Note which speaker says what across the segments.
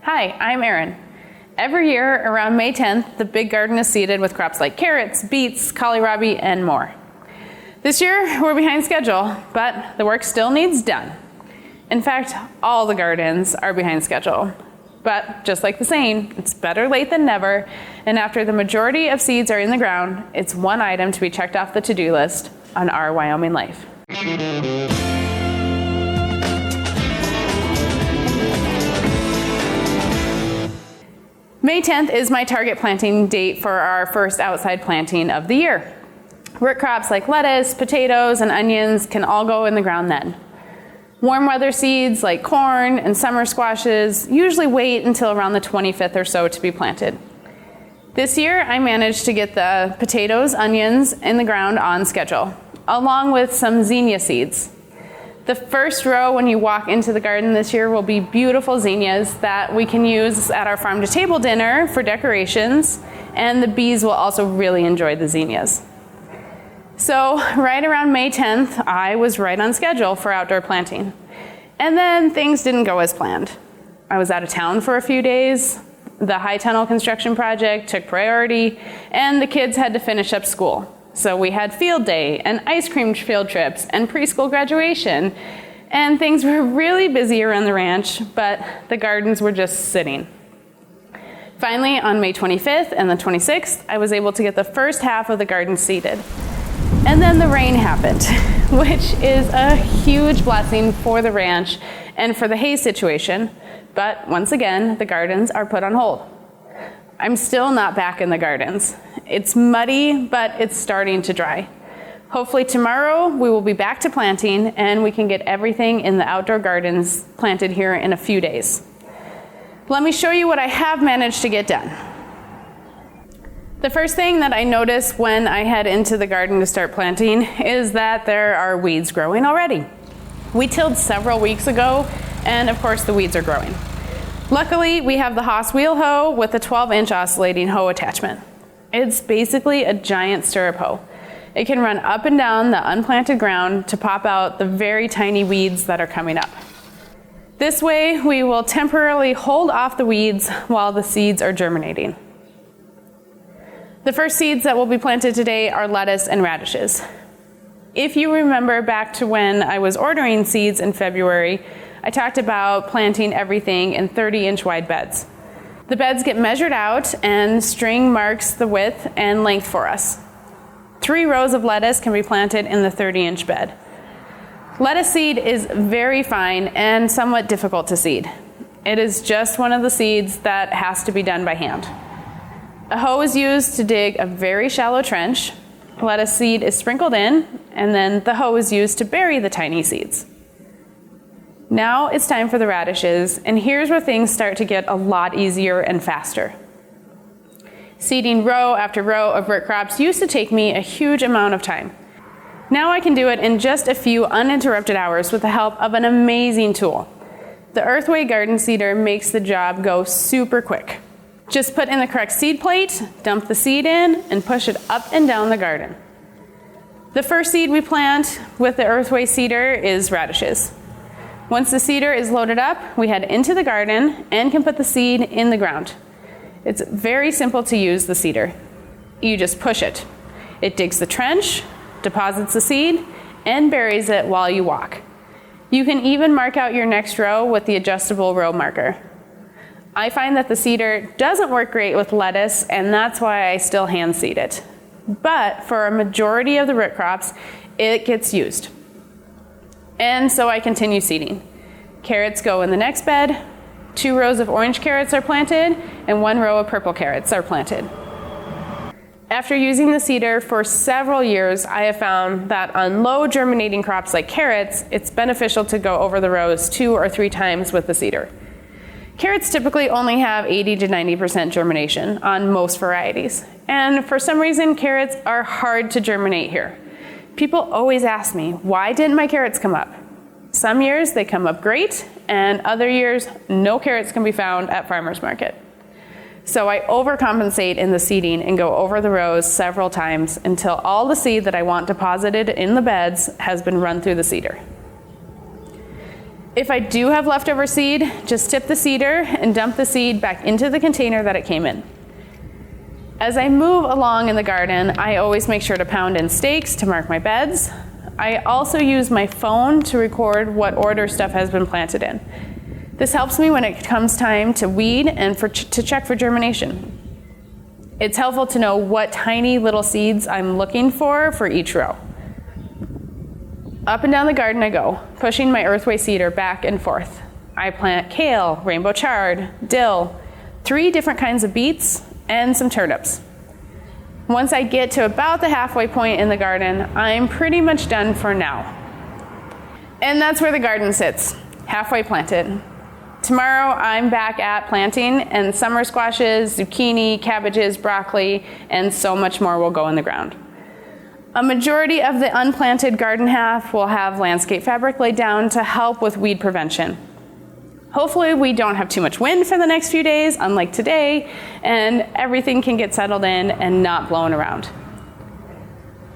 Speaker 1: Hi, I'm Erin. Every year around May 10th, the big garden is seeded with crops like carrots, beets, kohlrabi, and more. This year, we're behind schedule, but the work still needs done. In fact, all the gardens are behind schedule. But just like the saying, it's better late than never, and after the majority of seeds are in the ground, it's one item to be checked off the to-do list on Our Wyoming Life. May 10th is my target planting date for our first outside planting of the year. Root crops like lettuce, potatoes, and onions can all go in the ground then. Warm weather seeds like corn and summer squashes usually wait until around the 25th or so to be planted. This year, I managed to get the potatoes, onions in the ground on schedule, along with some zinnia seeds. The first row when you walk into the garden this year will be beautiful zinnias that we can use at our farm to table dinner for decorations, and the bees will also really enjoy the zinnias. So right around May 10th, I was right on schedule for outdoor planting. And then things didn't go as planned. I was out of town for a few days, the high tunnel construction project took priority, and the kids had to finish up school. So we had field day and ice cream field trips and preschool graduation, and things were really busy around the ranch, but the gardens were just sitting. Finally, on May 25th and the 26th, I was able to get the first half of the garden seeded. And then the rain happened, which is a huge blessing for the ranch and for the hay situation, but once again, the gardens are put on hold. I'm still not back in the gardens. It's muddy, but it's starting to dry. Hopefully tomorrow we will be back to planting and we can get everything in the outdoor gardens planted here in a few days. Let me show you what I have managed to get done. The first thing that I notice when I head into the garden to start planting is that there are weeds growing already. We tilled several weeks ago, and of course the weeds are growing. Luckily, we have the Haas wheel hoe with a 12-inch oscillating hoe attachment. It's basically a giant stirrup hoe. It can run up and down the unplanted ground to pop out the very tiny weeds that are coming up. This way, we will temporarily hold off the weeds while the seeds are germinating. The first seeds that will be planted today are lettuce and radishes. If you remember back to when I was ordering seeds in February, I talked about planting everything in 30-inch wide beds. The beds get measured out and string marks the width and length for us. 3 rows of lettuce can be planted in the 30-inch bed. Lettuce seed is very fine and somewhat difficult to seed. It is just one of the seeds that has to be done by hand. A hoe is used to dig a very shallow trench. Lettuce seed is sprinkled in, and then the hoe is used to bury the tiny seeds. Now it's time for the radishes, and here's where things start to get a lot easier and faster. Seeding row after row of root crops used to take me a huge amount of time. Now I can do it in just a few uninterrupted hours with the help of an amazing tool. The Earthway garden seeder makes the job go super quick. Just put in the correct seed plate, dump the seed in, and push it up and down the garden. The first seed we plant with the Earthway Seeder is radishes. Once the seeder is loaded up, we head into the garden and can put the seed in the ground. It's very simple to use the seeder. You just push it. It digs the trench, deposits the seed, and buries it while you walk. You can even mark out your next row with the adjustable row marker. I find that the seeder doesn't work great with lettuce, and that's why I still hand seed it. But for a majority of the root crops, it gets used. And so I continue seeding. Carrots go in the next bed, 2 rows of orange carrots are planted, and 1 row of purple carrots are planted. After using the seeder for several years, I have found that on low germinating crops like carrots, it's beneficial to go over the rows 2 or 3 times with the seeder. Carrots typically only have 80 to 90% germination on most varieties. And for some reason, carrots are hard to germinate here. People always ask me, why didn't my carrots come up? Some years they come up great, and other years no carrots can be found at farmer's market. So I overcompensate in the seeding and go over the rows several times until all the seed that I want deposited in the beds has been run through the seeder. If I do have leftover seed, just tip the seeder and dump the seed back into the container that it came in. As I move along in the garden, I always make sure to pound in stakes to mark my beds. I also use my phone to record what order stuff has been planted in. This helps me when it comes time to weed and to check for germination. It's helpful to know what tiny little seeds I'm looking for each row. Up and down the garden I go, pushing my Earthway Seeder back and forth. I plant kale, rainbow chard, dill, 3 different kinds of beets, and some turnips. Once I get to about the halfway point in the garden, I'm pretty much done for now. And that's where the garden sits, halfway planted. Tomorrow I'm back at planting, and summer squashes, zucchini, cabbages, broccoli, and so much more will go in the ground. A majority of the unplanted garden half will have landscape fabric laid down to help with weed prevention. Hopefully we don't have too much wind for the next few days, unlike today, and everything can get settled in and not blown around.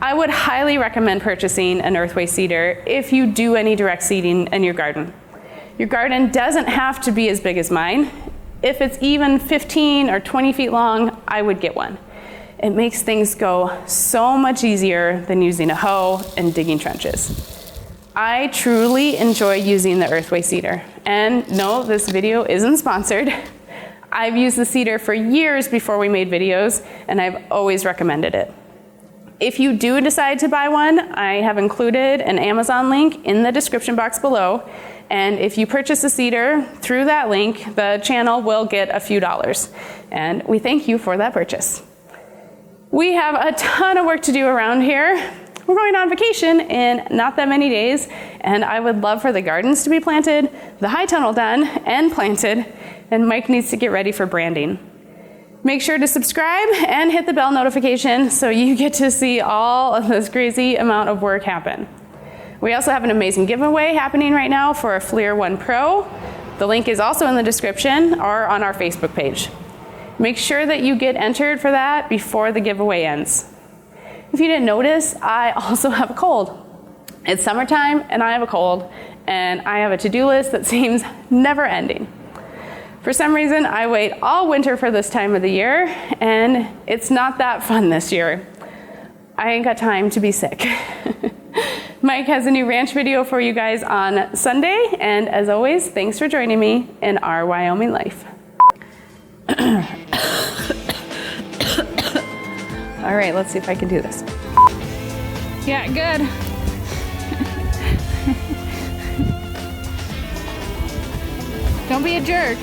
Speaker 1: I would highly recommend purchasing an Earthway Seeder if you do any direct seeding in your garden. Your garden doesn't have to be as big as mine. If it's even 15 or 20 feet long, I would get one. It makes things go so much easier than using a hoe and digging trenches. I truly enjoy using the Earthway Seeder. And no, this video isn't sponsored. I've used the seeder for years before we made videos, and I've always recommended it. If you do decide to buy one, I have included an Amazon link in the description box below. And if you purchase a seeder through that link, the channel will get a few dollars. And we thank you for that purchase. We have a ton of work to do around here. We're going on vacation in not that many days, and I would love for the gardens to be planted, the high tunnel done and planted, and Mike needs to get ready for branding. Make sure to subscribe and hit the bell notification so you get to see all of this crazy amount of work happen. We also have an amazing giveaway happening right now for a FLIR 1 Pro. The link is also in the description or on our Facebook page. Make sure that you get entered for that before the giveaway ends. If you didn't notice, I also have a cold. It's summertime and I have a cold, and I have a to-do list that seems never ending. For some reason, I wait all winter for this time of the year, and it's not that fun this year. I ain't got time to be sick. Mike has a new ranch video for you guys on Sunday, and as always, thanks for joining me in our Wyoming life. All right, let's see if I can do this. Yeah, good. Don't be a jerk.